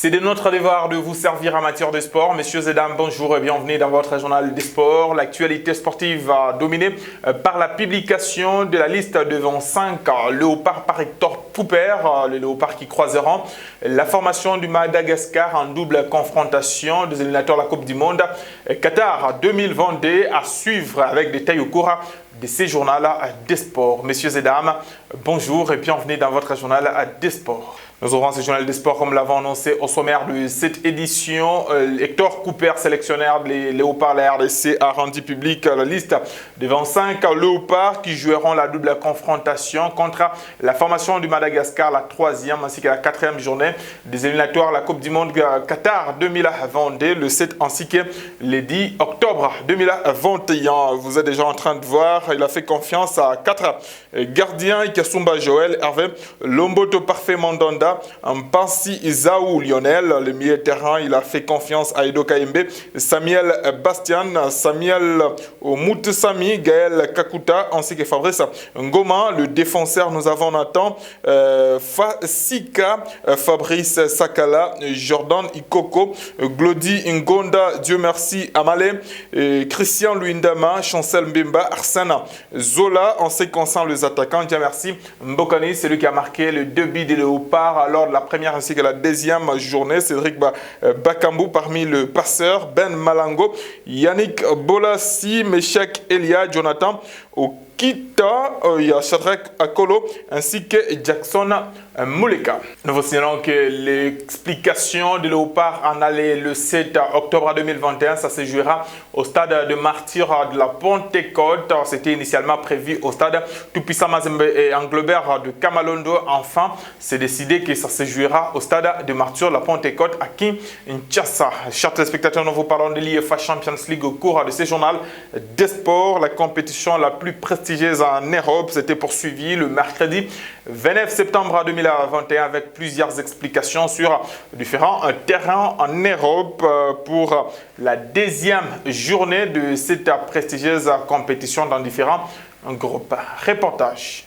C'est de notre devoir de vous servir en matière de sport. Messieurs et dames, bonjour et bienvenue dans votre journal des sports. L'actualité sportive va dominer par la publication de la liste de 25 léopards par Hector Cooper, les léopards qui croiseront la formation du Madagascar en double confrontation des éliminatoires de la Coupe du Monde Qatar 2022 à suivre avec détail au cours de ces journaux des sports. Messieurs et dames, bonjour et bienvenue dans votre journal des sports. Nous aurons ce journal des sports comme l'avons annoncé au sommaire de cette édition. Hector Cooper, sélectionneur des léopards, la RDC, a rendu public la liste de 25 léopards qui joueront la double confrontation contre la formation du Madagascar, la 3e ainsi que la 4e journée des éliminatoires à la Coupe du Monde Qatar 2022, le 7 ainsi que le 10 octobre 2021. Vous êtes déjà en train de voir, il a fait confiance à 4 gardiens, Ikasumba Joël, Hervé Lomboto Parfait Mandanda, Mpansi Isaou Lionel, le milieu de terrain, il a fait confiance à Edo Kayembe, Samuel Bastian, Samuel Moutesami, Gaël Kakuta, ainsi que Fabrice Ngoma, le défenseur, nous avons Nathan Fasika, Fabrice Sakala, Jordan Ikoko, Glody Ngonda, Dieu merci, Amale, Christian Luindama, Chancel Mbemba, Arsène Zola, en ce qui concerne les attaquants, Dieu merci, Mbokani, c'est lui qui a marqué le 2 buts des léopards lors de la première ainsi que la deuxième journée. Cédric Bakambu parmi le passeur, Ben Malango, Yannick Bolassi, Meshak Elia, Jonathan Okita, il y a Shadrach Akolo ainsi que Jackson Mouleka. Nous vous signalons que l'explication de léopard en allée le 7 octobre 2021, ça se jouera au stade de Martyrs de la Pentecôte. C'était initialement prévu au stade Tout-Puissant Mazembe et Anglebert de Kamalondo. Enfin, c'est décidé que ça se jouera au stade de Martyrs de la Pentecôte à Kinshasa. Chers téléspectateurs, nous vous parlons de l'IEFA Champions League au cours de ce journal des sports. La compétition la plus prestigieuse en Europe s'était poursuivie le mercredi 29 septembre 2021 avec plusieurs explications sur différents terrains en Europe pour la deuxième journée de cette prestigieuse compétition dans différents groupes. Reportage.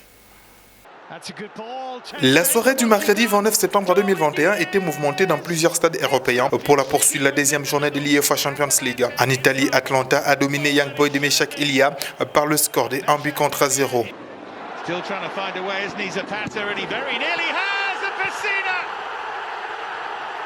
La soirée du mercredi 29 septembre 2021 était mouvementée dans plusieurs stades européens pour la poursuite de la deuxième journée de l'IEFA Champions League. En Italie, Atlanta a dominé Young Boys de Meshak Elia par le score de 1-0. Still trying to find a way, isn't he, Zapata, and he very nearly has a Pessina!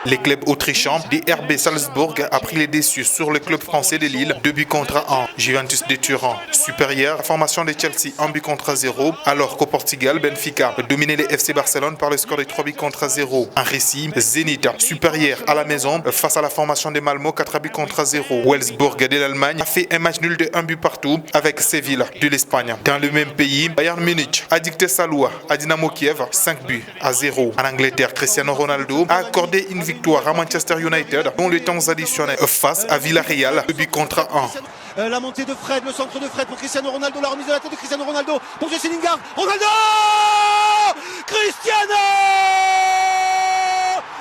Les clubs autrichiens du RB Salzbourg a pris les déçus sur le club français de Lille, 2-1. Juventus de Turin supérieur, la formation de Chelsea 1-0, alors qu'au Portugal, Benfica dominé les FC Barcelone par le score de 3-0. En Russie, Zenit supérieur à la maison face à la formation de Malmo 4-0. Wolfsburg de l'Allemagne a fait un match nul de 1 but partout avec Séville de l'Espagne. Dans le même pays, Bayern Munich a dicté sa loi à Dynamo Kiev 5-0. En Angleterre, Cristiano Ronaldo a accordé une victoire à Manchester United dont les temps additionnels face à Villarreal 2-1. La montée de Fred, le centre de Fred pour Cristiano Ronaldo, la remise de la tête de Cristiano Ronaldo pour Jesse Lingard. Ronaldo, Cristiano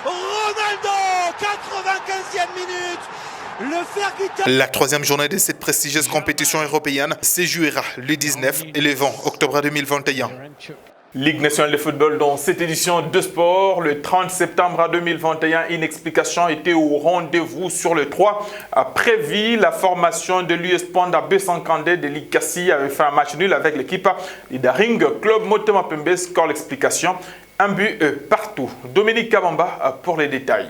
Ronaldo, 95e minute. Le fer qui tape. La troisième journée de cette prestigieuse compétition européenne se jouera le 19 et le 20 octobre 2021. Ligue nationale de football dans cette édition de sport. Le 30 septembre 2021, une explication était au rendez-vous sur le 3. Prévu, la formation de l'US Panda B52 de l'Ikassi avait fait un match nul avec l'équipe Daring Club Motema Pembe. Score l'explication, un but partout. Dominique Kabamba pour les détails.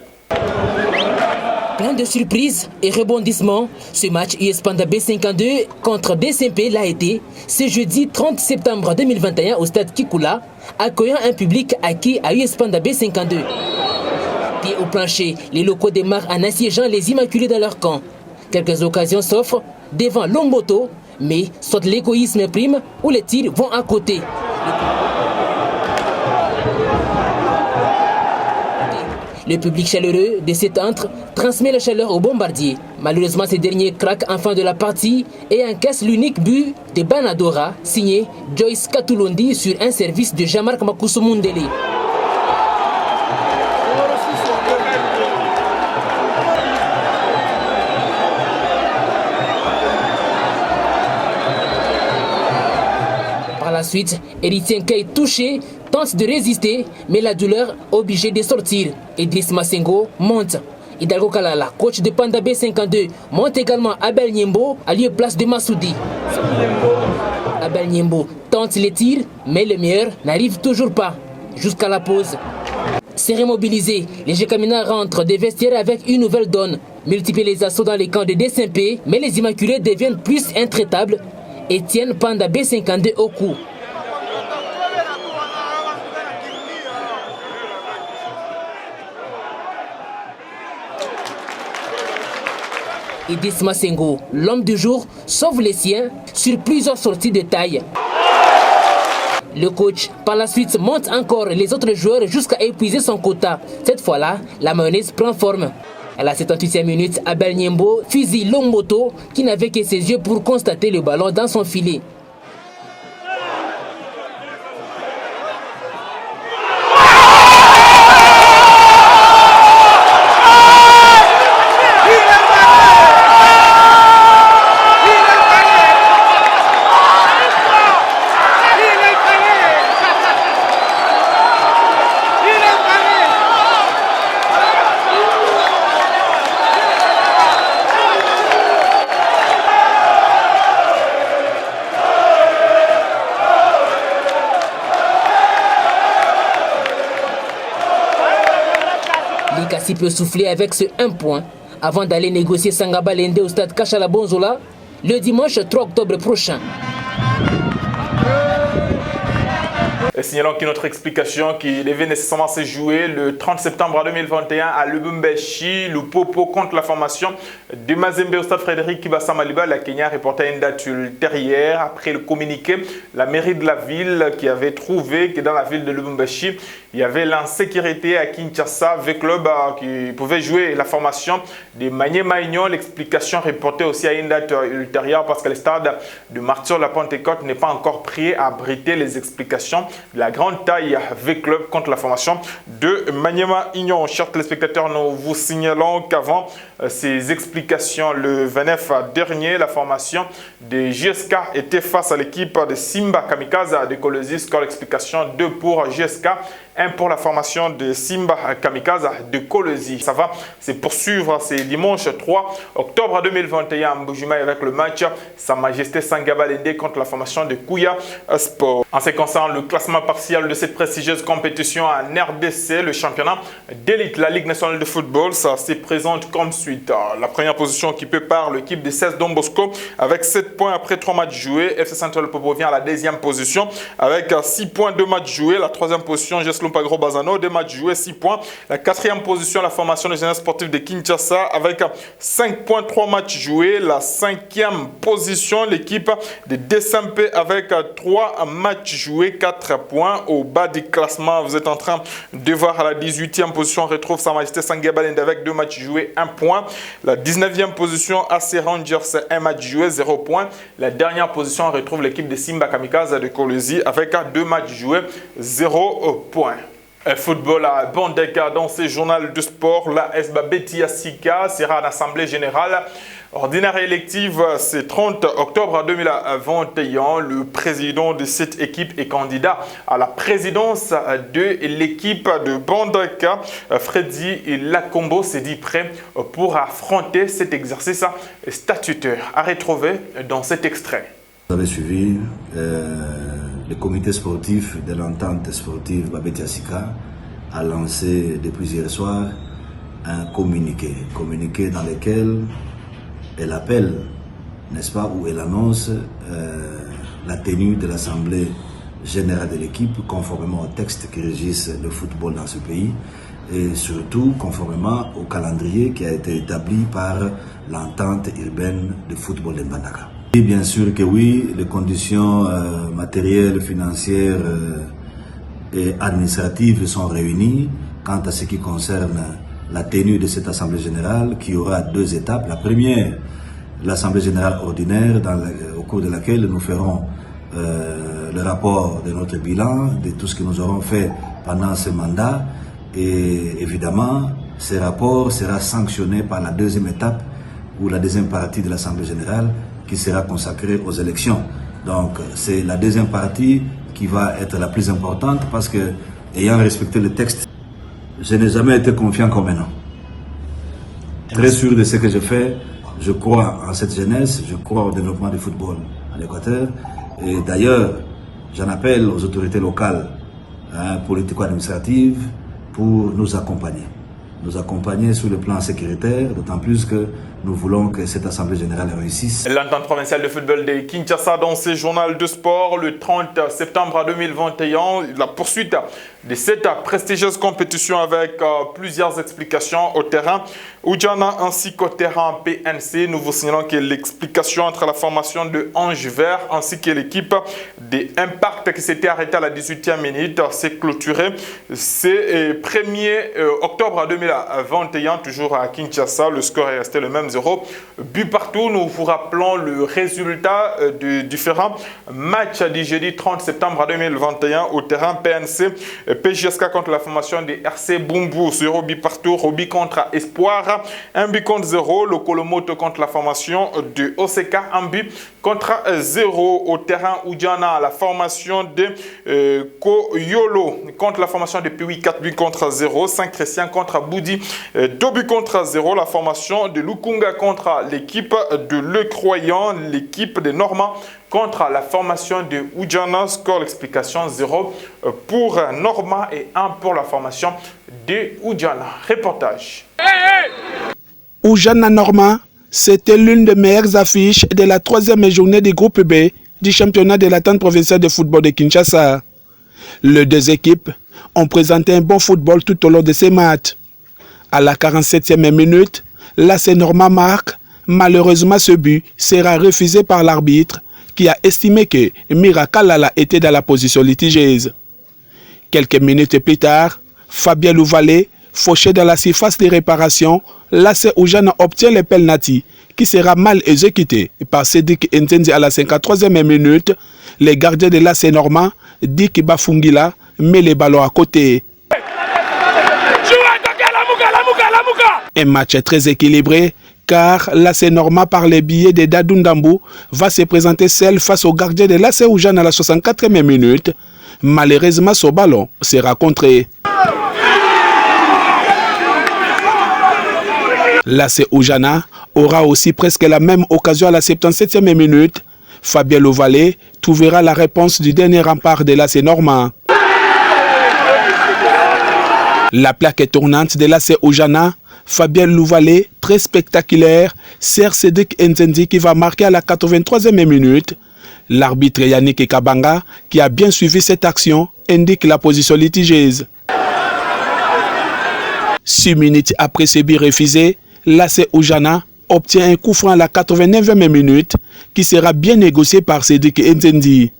Plein de surprises et rebondissements, ce match US Panda B52 contre DCMP l'a été ce jeudi 30 septembre 2021 au stade Kikula, accueillant un public acquis à US Panda B52. Pieds au plancher, les locaux démarrent en assiégeant les Immaculés dans leur camp. Quelques occasions s'offrent devant Lomboto, mais soit l'égoïsme prime ou les tirs vont à côté. Le public chaleureux de cet antre transmet la chaleur aux bombardiers. Malheureusement, ces derniers craquent en fin de la partie et encaissent l'unique but de Banadora, signé Joyce Katulondi sur un service de Jean-Marc Makoussoumundele. Par la suite, Eritien Kay touché tente de résister, mais la douleur obligée de sortir. Idriss Massengo monte. Hidalgo Kalala, coach de Panda B52, monte également Abel Niembo à lieu place de Massoudi. Abel Niembo tente les tirs, mais le meilleur n'arrive toujours pas. Jusqu'à la pause. Serré mobilisé, les Jekamina rentrent des vestiaires avec une nouvelle donne. Multiplient les assauts dans les camps de D5P, mais les Immaculés deviennent plus intraitables et tiennent Panda B52 au cou. Idriss Massengo, l'homme du jour, sauve les siens sur plusieurs sorties de taille. Le coach, par la suite, monte encore les autres joueurs jusqu'à épuiser son quota. Cette fois-là, la mayonnaise prend forme. À la 78e minute, Abel Niembo fusille Longmoto qui n'avait que ses yeux pour constater le ballon dans son filet. Likasi peut souffler avec ce 1 point avant d'aller négocier Sangaba Lende au stade Kachala Bonzola le dimanche 3 octobre prochain. Et signalons que notre explication qui devait nécessairement se jouer le 30 septembre 2021 à Lubumbashi, Lupopo contre la formation de Mazembe au stade Frédéric Kibasa Maliba. La Kenya reportait une date ultérieure. Après le communiqué, la mairie de la ville qui avait trouvé que dans la ville de Lubumbashi, il y avait l'insécurité à Kinshasa avec le club qui pouvait jouer la formation de Maniema Union. L'explication reportait aussi à une date ultérieure parce que le stade de Martyr de la Pentecôte n'est pas encore prêt à abriter les explications de la grande taille V-Club contre la formation de Maniema Union. Chers téléspectateurs, nous vous signalons qu'avant ces explications, le 29 dernier, la formation de JSK était face à l'équipe de Simba Kamikaze de Kolwezi. Score l'explication 2 pour JSK, 1 pour la formation de Simba Kamikaze de Kolwezi. Ça va se poursuivre, c'est dimanche 3 octobre 2021 à Mbujimayi avec le match Sa Majesté Sangaba Lende contre la formation de Kouya Sport. En ce qui concerne le classement partiel de cette prestigieuse compétition en RDC, le championnat d'élite, la Ligue nationale de football, ça se présente comme suit. La première position occupée par l'équipe de 16 Don Bosco avec 7 points après 3 matchs joués. FC Central Popo vient à la deuxième position avec 6 points, 2 matchs joués. La troisième position, Jeslo Pagro Bazano, 2 matchs joués, 6 points. La quatrième position, la formation de jeunesse sportive de Kinshasa avec 5 points, 3 matchs joués. La cinquième position, l'équipe de DSMP avec 3 matchs joués, 4 points. Au bas du classement, vous êtes en train de voir à la 18e position, on retrouve Sa Majesté Sangaba Lende avec 2 matchs joués, 1 point. La 19e position, AC Rangers, 1 match joué, 0 point. La dernière position, on retrouve l'équipe de Simba Kamikaze de Kolwezi avec 2 matchs joués, 0 point. Football à Bandeka dans ce journal de sport. La SBA Betia Sika sera en assemblée générale ordinaire élective. C'est 30 octobre 2021. Le président de cette équipe est candidat à la présidence de l'équipe de Bandeka. Freddy Lakombo s'est dit prêt pour affronter cet exercice statutaire. À retrouver dans cet extrait. Vous avez suivi le comité sportif de l'entente sportive Babetia Sika a lancé depuis hier soir un communiqué dans lequel elle appelle, n'est-ce pas, où elle annonce la tenue de l'assemblée générale de l'équipe conformément au texte qui régisse le football dans ce pays et surtout conformément au calendrier qui a été établi par l'entente urbaine de football de Mbandaka. Et bien sûr que oui, les conditions matérielles, financières et administratives sont réunies quant à ce qui concerne la tenue de cette Assemblée générale qui aura 2 étapes. La première, l'Assemblée générale ordinaire au cours de laquelle nous ferons le rapport de notre bilan, de tout ce que nous aurons fait pendant ce mandat. Et évidemment, ce rapport sera sanctionné par la 2e étape ou la 2e partie de l'Assemblée générale qui sera consacrée aux élections. Donc c'est la 2e partie qui va être la plus importante parce que, ayant respecté le texte, je n'ai jamais été confiant comme maintenant. Très sûr de ce que je fais, je crois en cette jeunesse, je crois au développement du football en Équateur. Et d'ailleurs, j'en appelle aux autorités locales, politico-administratives, pour nous accompagner. Nous accompagner sur le plan sécuritaire, d'autant plus que nous voulons que cette Assemblée générale réussisse. L'entente provinciale de football de Kinshasa dans ses journaux de sport le 30 septembre 2021, la poursuite de cette prestigieuse compétition avec plusieurs explications au terrain Oudjana ainsi qu'au terrain PNC. Nous vous signalons que l'explication entre la formation de Ange Vert ainsi que l'équipe des Impact qui s'était arrêtée à la 18e minute s'est clôturée. C'est 1er octobre 2021, toujours à Kinshasa. Le score est resté le même, 0 but partout. Nous vous rappelons le résultat du différent match du jeudi 30 septembre 2021 au terrain PNC. PJSK contre la formation de RC Bumbu, 0 but partout. Roby contre Espoir, 1 but contre 0. Le Kolomoto contre la formation de OCK, 1 but contre 0. Au terrain Oudjana, la formation de Koyolo contre la formation de Piwi, 4 buts contre 0. Saint-Christian contre Boudi, 2 buts contre 0. La formation de Lukunga contre l'équipe de Le Croyant, l'équipe des Normands contre la formation de Oudjana. Score, l'explication 0 pour Norma et 1 pour la formation de Oudjana. Reportage. Oudjana Norma, c'était l'une des meilleures affiches de la 3e journée du groupe B du championnat de l'entente provinciale de football de Kinshasa. Les deux équipes ont présenté un bon football tout au long de ces matchs. À la 47e minute, l'AC Norma marque. Malheureusement, ce but sera refusé par l'arbitre qui a estimé que Mira Kalala était dans la position litigieuse. Quelques minutes plus tard, Fabien Louvalé, fauché dans la surface de réparation, l'AC Oudjana obtient le penalty qui sera mal exécuté par Cédric Ntendi à la 53e minute. Les gardiens de l'AC Norma, Dick Bafungila, met les ballons à côté. Un match très équilibré car l'AC Norma, par les billets de Dadou Ndambu, va se présenter seul face au gardien de l'AC Oudjana à la 64e minute. Malheureusement, ce ballon sera contré. L'AC Oudjana aura aussi presque la même occasion à la 77e minute. Fabien Louvalé trouvera la réponse du dernier rempart de l'AC Norma. La plaque tournante de l'AC Oudjana, Fabien Louvalé, très spectaculaire, sert Cédric Ntendi qui va marquer à la 83e minute. L'arbitre Yannick Kabanga, qui a bien suivi cette action, indique la position litigieuse. 6 minutes après ce but refusé, l'AC Oudjana obtient un coup franc à la 89e minute qui sera bien négocié par Cédric Ntendi.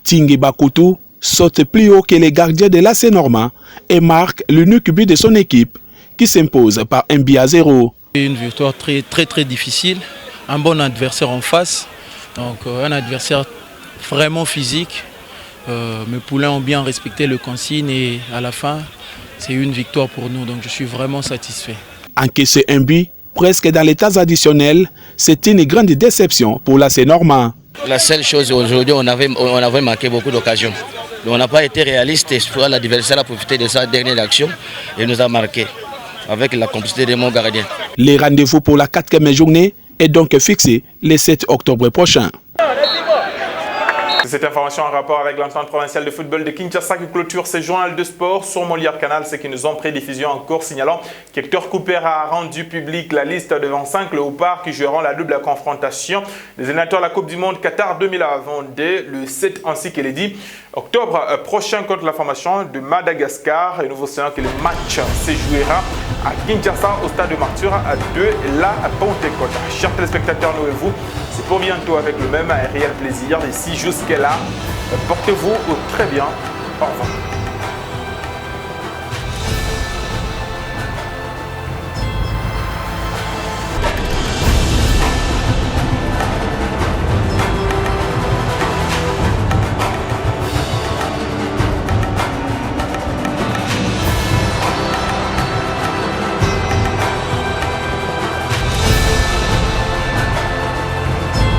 Tingui Bakutu saute plus haut que les gardiens de l'AC Norma et marque l'unique but de son équipe qui s'impose par 1 but à 0. Une victoire très difficile, un bon adversaire en face, donc un adversaire vraiment physique. Mes poulains ont bien respecté le consigne et à la fin, c'est une victoire pour nous, donc je suis vraiment satisfait. Encaisser un but presque dans les temps additionnels, c'est une grande déception pour l'AC Norma. La seule chose aujourd'hui, on avait manqué beaucoup d'occasions. On n'a pas été réaliste et l'adversaire a profité de sa dernière action et nous a marqué avec la complicité de mon gardien. Les rendez-vous pour la 4e journée est donc fixé le 7 octobre prochain. Cette information en rapport avec l'entente provinciale de football de Kinshasa qui clôture ces journaux de sport sur Molière Canal, ceux qui nous ont prédiffusion en cours, signalant qu'Hector Cooper a rendu public la liste de 25 léopards qui joueront la double confrontation des éliminatoires de la Coupe du Monde Qatar 2022 le 7 ainsi que le 10 octobre prochain contre la formation de Madagascar. Et nous vous savons que le match se jouera à Kinshasa au stade de Martyr de la Pentecôte. Chers téléspectateurs, nous et vous, c'est pour bientôt avec le même réel plaisir. Ici jusqu'à là, portez-vous très bien. Au revoir.